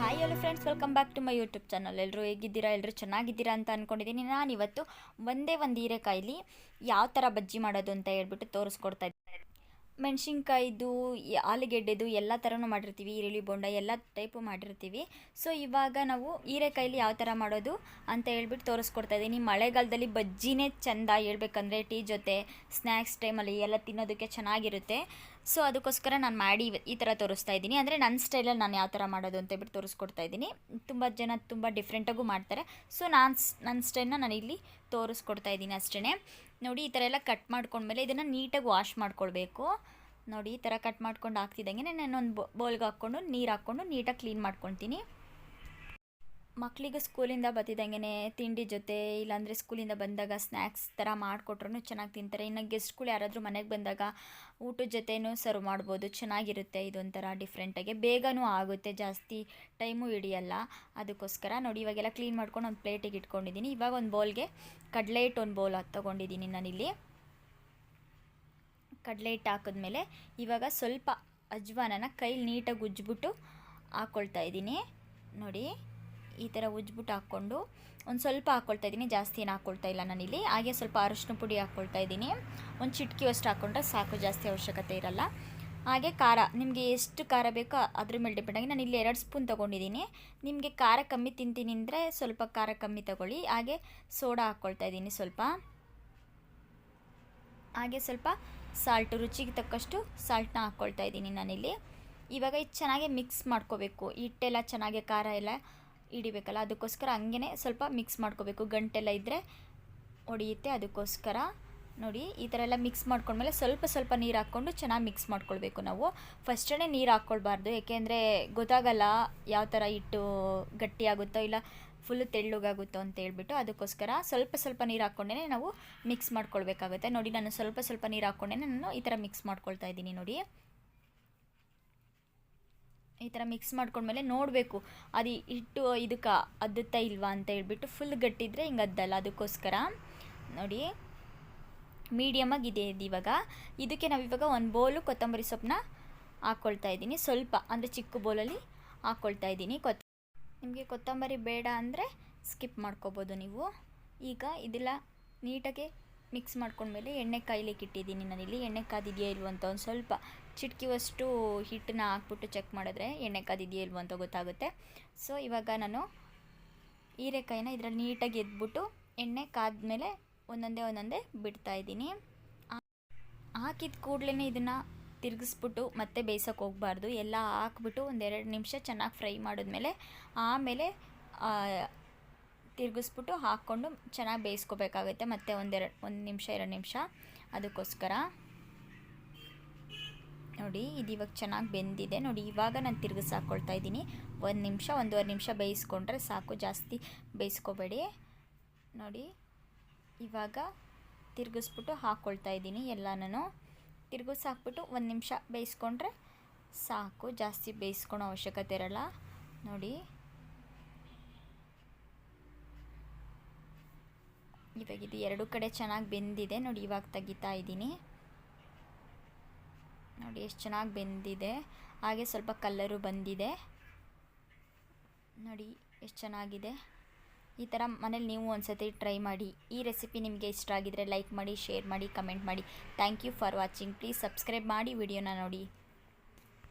Hi hello friends, welcome back to my YouTube channel. ಎಲ್ಲರೂ ಹೇಗಿದ್ದೀರಾ? ಎಲ್ಲರೂ ಚೆನ್ನಾಗಿದ್ದೀರಾ ಅಂತ ಅಂದ್ಕೊಂಡಿದ್ದೀನಿ. ನಾನಿವತ್ತು ಒಂದೇ ಒಂದು ಹೀರೆಕಾಯಿಲಿ ಯಾವ ಥರ ಬಜ್ಜಿ ಮಾಡೋದು ಅಂತ ಹೇಳ್ಬಿಟ್ಟು ತೋರಿಸ್ಕೊಡ್ತಾ ಇದ್ದೀನಿ. ಮೆಣಸಿನ್ಕಾಯ್ದು, ಆಲೂಗೆಡ್ಡೆದು ಎಲ್ಲ ಥರನೂ ಮಾಡಿರ್ತೀವಿ, ಈರುಳ್ಳಿ ಬೋಂಡ ಎಲ್ಲ ಟೈಪು ಮಾಡಿರ್ತೀವಿ. ಸೊ ಇವಾಗ ನಾವು ಹೀರೆಕಾಯಿಲಿ ಯಾವ ಥರ ಮಾಡೋದು ಅಂತ ಹೇಳ್ಬಿಟ್ಟು ತೋರಿಸ್ಕೊಡ್ತಾ ಇದ್ದೀನಿ. ಮಳೆಗಾಲದಲ್ಲಿ ಬಜ್ಜಿನೇ ಚೆಂದ ಹೇಳ್ಬೇಕಂದ್ರೆ, ಟೀ ಜೊತೆ ಸ್ನ್ಯಾಕ್ಸ್ ಟೈಮಲ್ಲಿ ಎಲ್ಲ ತಿನ್ನೋದಕ್ಕೆ ಚೆನ್ನಾಗಿರುತ್ತೆ. ಸೊ ಅದಕ್ಕೋಸ್ಕರ ನಾನು ಮಾಡಿ ಈ ಥರ ತೋರಿಸ್ತಾ ಇದ್ದೀನಿ. ಅಂದರೆ ನನ್ನ ಸ್ಟೈಲಲ್ಲಿ ನಾನು ಯಾವ ಥರ ಮಾಡೋದು ಅಂತ ಹೇಳ್ಬಿಟ್ಟು ತೋರಿಸ್ಕೊಡ್ತಾ ಇದ್ದೀನಿ. ತುಂಬ ಜನ ತುಂಬ ಡಿಫ್ರೆಂಟಾಗೂ ಮಾಡ್ತಾರೆ. ಸೊ ನನ್ನ ಸ್ಟೈಲ್ನ ನಾನು ಇಲ್ಲಿ ತೋರಿಸ್ಕೊಡ್ತಾ ಇದ್ದೀನಿ ಅಷ್ಟೇ. ನೋಡಿ, ಈ ಥರ ಎಲ್ಲ ಕಟ್ ಮಾಡ್ಕೊಂಡ್ಮೇಲೆ ಇದನ್ನು ನೀಟಾಗಿ ವಾಶ್ ಮಾಡ್ಕೊಳ್ಬೇಕು. ನೋಡಿ, ಈ ಥರ ಕಟ್ ಮಾಡ್ಕೊಂಡು ಹಾಕ್ತಿದ್ದಂಗೆ ನಾನೊಂದು ಬೌಲ್ಗೆ ಹಾಕ್ಕೊಂಡು ನೀರು ಹಾಕ್ಕೊಂಡು ನೀಟಾಗಿ ಕ್ಲೀನ್ ಮಾಡ್ಕೊತೀನಿ. ಮಕ್ಕಳಿಗೆ ಸ್ಕೂಲಿಂದ ಬರ್ತಿದ್ದಂಗೆ ತಿಂಡಿ ಜೊತೆ, ಇಲ್ಲಾಂದರೆ ಸ್ಕೂಲಿಂದ ಬಂದಾಗ ಸ್ನ್ಯಾಕ್ಸ್ ಥರ ಮಾಡಿಕೊಟ್ರೂ ಚೆನ್ನಾಗಿ ತಿಂತಾರೆ. ಇನ್ನು ಗೆಸ್ಟ್ಗಳು ಯಾರಾದರೂ ಮನೆಗೆ ಬಂದಾಗ ಊಟದ ಜೊತೆನೂ ಸರ್ವ್ ಮಾಡ್ಬೋದು, ಚೆನ್ನಾಗಿರುತ್ತೆ. ಇದೊಂಥರ ಡಿಫ್ರೆಂಟಾಗಿ ಬೇಗನೂ ಆಗುತ್ತೆ, ಜಾಸ್ತಿ ಟೈಮು ಹಿಡಿಯಲ್ಲ. ಅದಕ್ಕೋಸ್ಕರ ನೋಡಿ, ಇವಾಗೆಲ್ಲ ಕ್ಲೀನ್ ಮಾಡ್ಕೊಂಡು ಒಂದು ಪ್ಲೇಟಿಗೆ ಇಟ್ಕೊಂಡಿದ್ದೀನಿ. ಇವಾಗ ಒಂದು ಬೌಲ್ಗೆ ಕಡಲೆ ಹಿಟ್ಟು ಒಂದು ಬೌಲ್ ತೊಗೊಂಡಿದ್ದೀನಿ ನಾನಿಲ್ಲಿ. ಕಡಲೆ ಹಿಟ್ಟು ಹಾಕಿದ್ಮೇಲೆ ಇವಾಗ ಸ್ವಲ್ಪ ಅಜ್ವಾನನ ಕೈಲಿ ನೀಟಾಗಿ ಉಜ್ಜಿಬಿಟ್ಟು ಹಾಕ್ಕೊಳ್ತಾ ಇದ್ದೀನಿ. ನೋಡಿ, ಈ ಥರ ಉಜ್ಜಿಬಿಟ್ಟು ಹಾಕ್ಕೊಂಡು ಒಂದು ಸ್ವಲ್ಪ ಹಾಕ್ಕೊಳ್ತಾ ಇದ್ದೀನಿ, ಜಾಸ್ತಿ ಏನು ಹಾಕ್ಕೊಳ್ತಾ ಇಲ್ಲ ನಾನಿಲ್ಲಿ. ಹಾಗೆ ಸ್ವಲ್ಪ ಅರಶಿನ ಪುಡಿ ಹಾಕ್ಕೊಳ್ತಾ ಇದ್ದೀನಿ. ಒಂದು ಚಿಟಕಿ ಅಷ್ಟು ಹಾಕ್ಕೊಂಡ್ರೆ ಸಾಕು, ಜಾಸ್ತಿ ಅವಶ್ಯಕತೆ ಇರಲ್ಲ. ಹಾಗೆ ಖಾರ, ನಿಮಗೆ ಎಷ್ಟು ಖಾರ ಬೇಕೋ ಅದ್ರ ಮೇಲೆ ಡಿಪೆಂಡಾಗಿ ನಾನು ಇಲ್ಲಿ 2 ಸ್ಪೂನ್ ತೊಗೊಂಡಿದ್ದೀನಿ. ನಿಮಗೆ ಖಾರ ಕಮ್ಮಿ ತಿಂತೀನಿ ಅಂದರೆ ಸ್ವಲ್ಪ ಖಾರ ಕಮ್ಮಿ ತೊಗೊಳ್ಳಿ. ಹಾಗೆ ಸೋಡಾ ಹಾಕ್ಕೊಳ್ತಾ ಇದ್ದೀನಿ ಸ್ವಲ್ಪ. ಹಾಗೆ ಸ್ವಲ್ಪ ಸಾಲ್ಟು, ರುಚಿಗೆ ತಕ್ಕಷ್ಟು ಸಾಲ್ಟನ್ನ ಹಾಕ್ಕೊಳ್ತಾ ಇದ್ದೀನಿ ನಾನಿಲ್ಲಿ. ಇವಾಗ ಇದು ಚೆನ್ನಾಗಿ ಮಿಕ್ಸ್ ಮಾಡ್ಕೋಬೇಕು. ಹಿಟ್ಟೆಲ್ಲ ಚೆನ್ನಾಗಿ ಖಾರ ಎಲ್ಲ ಹಿಡಿಬೇಕಲ್ಲ, ಅದಕ್ಕೋಸ್ಕರ ಹಂಗೆ ಸ್ವಲ್ಪ ಮಿಕ್ಸ್ ಮಾಡ್ಕೋಬೇಕು. ಗಂಟೆಲ್ಲ ಇದ್ದರೆ ಹೊಡೆಯುತ್ತೆ, ಅದಕ್ಕೋಸ್ಕರ. ನೋಡಿ, ಈ ಥರ ಎಲ್ಲ ಮಿಕ್ಸ್ ಮಾಡ್ಕೊಂಡ್ಮೇಲೆ ಸ್ವಲ್ಪ ಸ್ವಲ್ಪ ನೀರು ಹಾಕ್ಕೊಂಡು ಚೆನ್ನಾಗಿ ಮಿಕ್ಸ್ ಮಾಡ್ಕೊಳ್ಬೇಕು. ನಾವು ಫಸ್ಟೇ ನೀರು ಹಾಕ್ಕೊಳ್ಬಾರ್ದು, ಏಕೆಂದರೆ ಗೊತ್ತಾಗಲ್ಲ ಯಾವ ಥರ ಹಿಟ್ಟು ಗಟ್ಟಿಯಾಗುತ್ತೋ ಇಲ್ಲ ಫುಲ್ಲು ತೆಳ್ಳಗಾಗುತ್ತೋ ಅಂತ ಹೇಳ್ಬಿಟ್ಟು. ಅದಕ್ಕೋಸ್ಕರ ಸ್ವಲ್ಪ ಸ್ವಲ್ಪ ನೀರು ಹಾಕ್ಕೊಂಡೇ ನಾವು ಮಿಕ್ಸ್ ಮಾಡ್ಕೊಳ್ಬೇಕಾಗುತ್ತೆ. ನೋಡಿ, ನಾನು ಸ್ವಲ್ಪ ಸ್ವಲ್ಪ ನೀರು ಹಾಕ್ಕೊಂಡೇ ನಾನು ಈ ಥರ ಮಿಕ್ಸ್ ಮಾಡ್ಕೊಳ್ತಾ ಇದ್ದೀನಿ. ನೋಡಿ, ಈ ಥರ ಮಿಕ್ಸ್ ಮಾಡ್ಕೊಂಡ್ಮೇಲೆ ನೋಡಬೇಕು ಅದು ಹಿಟ್ಟು ಇದಕ್ಕೆ ಅದ್ದುತ್ತಾ ಇಲ್ವಾ ಅಂತ ಹೇಳ್ಬಿಟ್ಟು. ಫುಲ್ ಗಟ್ಟಿದ್ರೆ ಹಿಂಗೆ ಅದ್ದಲ್ಲ, ಅದಕ್ಕೋಸ್ಕರ. ನೋಡಿ, ಮೀಡಿಯಮಾಗಿ ಇದೆ ಇದು. ಇವಾಗ ಇದಕ್ಕೆ ನಾವಿವಾಗ ಒಂದು ಬೌಲು ಕೊತ್ತಂಬರಿ ಸೊಪ್ಪನ್ನ ಹಾಕ್ಕೊಳ್ತಾ ಇದ್ದೀನಿ. ಸ್ವಲ್ಪ ಅಂದರೆ ಚಿಕ್ಕ ಬೌಲಲ್ಲಿ ಹಾಕ್ಕೊಳ್ತಾ ಇದ್ದೀನಿ. ನಿಮಗೆ ಕೊತ್ತಂಬರಿ ಬೇಡ ಅಂದರೆ ಸ್ಕಿಪ್ ಮಾಡ್ಕೋಬೋದು ನೀವು. ಈಗ ಇದೆಲ್ಲ ನೀಟಾಗಿ ಮಿಕ್ಸ್ ಮಾಡ್ಕೊಂಡ್ಮೇಲೆ ಎಣ್ಣೆ ಕಾಯ್ಲಿಕ್ಕೆ ಇಟ್ಟಿದ್ದೀನಿ ನಾನಿಲ್ಲಿ. ಎಣ್ಣೆ ಕಾದಿದೆಯಾ ಇಲ್ವ ಅಂತ ಒಂದು ಸ್ವಲ್ಪ ಚಿಟಕಿವಷ್ಟು ಹಿಟ್ಟನ್ನ ಹಾಕ್ಬಿಟ್ಟು ಚೆಕ್ ಮಾಡಿದ್ರೆ ಎಣ್ಣೆ ಕಾದಿದೆಯಾ ಇಲ್ವ ಅಂತ ಗೊತ್ತಾಗುತ್ತೆ. ಸೊ ಇವಾಗ ನಾನು ಹೀರೆಕಾಯಿನ ಇದರಲ್ಲಿ ನೀಟಾಗಿ ಎದ್ಬಿಟ್ಟು ಎಣ್ಣೆ ಕಾದ್ಮೇಲೆ ಒಂದೊಂದೇ ಬಿಡ್ತಾ ಇದ್ದೀನಿ. ಹಾಕಿದ ಕೂಡಲೇ ಇದನ್ನು ತಿರುಗಿಸ್ಬಿಟ್ಟು ಮತ್ತೆ ಬೇಯಿಸೋಕೆ ಹೋಗಬಾರ್ದು. ಎಲ್ಲ ಹಾಕ್ಬಿಟ್ಟು ಒಂದು 2 ನಿಮಿಷ ಚೆನ್ನಾಗಿ ಫ್ರೈ ಮಾಡಿದ್ಮೇಲೆ ಆಮೇಲೆ ತಿರುಗಿಸ್ಬಿಟ್ಟು ಹಾಕ್ಕೊಂಡು ಚೆನ್ನಾಗಿ ಬೇಯಿಸ್ಕೋಬೇಕಾಗುತ್ತೆ. ಮತ್ತೆ ಒಂದು ನಿಮಿಷ 2 ನಿಮಿಷ, ಅದಕ್ಕೋಸ್ಕರ. ನೋಡಿ, ಇದು ಇವಾಗ ಚೆನ್ನಾಗಿ ಬೆಂದಿದೆ. ನೋಡಿ, ಇವಾಗ ನಾನು ತಿರುಗಿಸಿ ಹಾಕ್ಕೊಳ್ತಾ ಇದ್ದೀನಿ. 1 ನಿಮಿಷ 1.5 ನಿಮಿಷ ಬೇಯಿಸ್ಕೊಂಡ್ರೆ ಸಾಕು, ಜಾಸ್ತಿ ಬೇಯಿಸ್ಕೋಬೇಡಿ. ನೋಡಿ, ಇವಾಗ ತಿರುಗಿಸ್ಬಿಟ್ಟು ಹಾಕ್ಕೊಳ್ತಾ ಇದ್ದೀನಿ ಎಲ್ಲನೂ. ತಿರುಗಿಸಿ ಹಾಕ್ಬಿಟ್ಟು 1 ನಿಮಿಷ ಬೇಯಿಸ್ಕೊಂಡ್ರೆ ಸಾಕು, ಜಾಸ್ತಿ ಬೇಯಿಸ್ಕೊಳೋ ಅವಶ್ಯಕತೆ ಇರಲ್ಲ. ನೋಡಿ, ಇವಾಗ ಇದು 2 ಕಡೆ ಚೆನ್ನಾಗಿ ಬೆಂದಿದೆ. ನೋಡಿ, ಇವಾಗ ತೆಗಿತಾ ಇದ್ದೀನಿ. ನೋಡಿ ಎಷ್ಟು ಚೆನ್ನಾಗಿ ಬೆಂದಿದೆ. ಹಾಗೆ ಸ್ವಲ್ಪ ಕಲರು ಬಂದಿದೆ. ನೋಡಿ ಎಷ್ಟು ಚೆನ್ನಾಗಿದೆ. ಈ ಥರ ಮನೇಲಿ ನೀವು ಒಂದ್ಸತಿ ಟ್ರೈ ಮಾಡಿ. ಈ ರೆಸಿಪಿ ನಿಮಗೆ ಇಷ್ಟ ಆಗಿದರೆ ಲೈಕ್ ಮಾಡಿ, ಶೇರ್ ಮಾಡಿ, ಕಮೆಂಟ್ ಮಾಡಿ. Thank you for watching. Please subscribe ಮಾಡಿ ವಿಡಿಯೋನ ನೋಡಿ.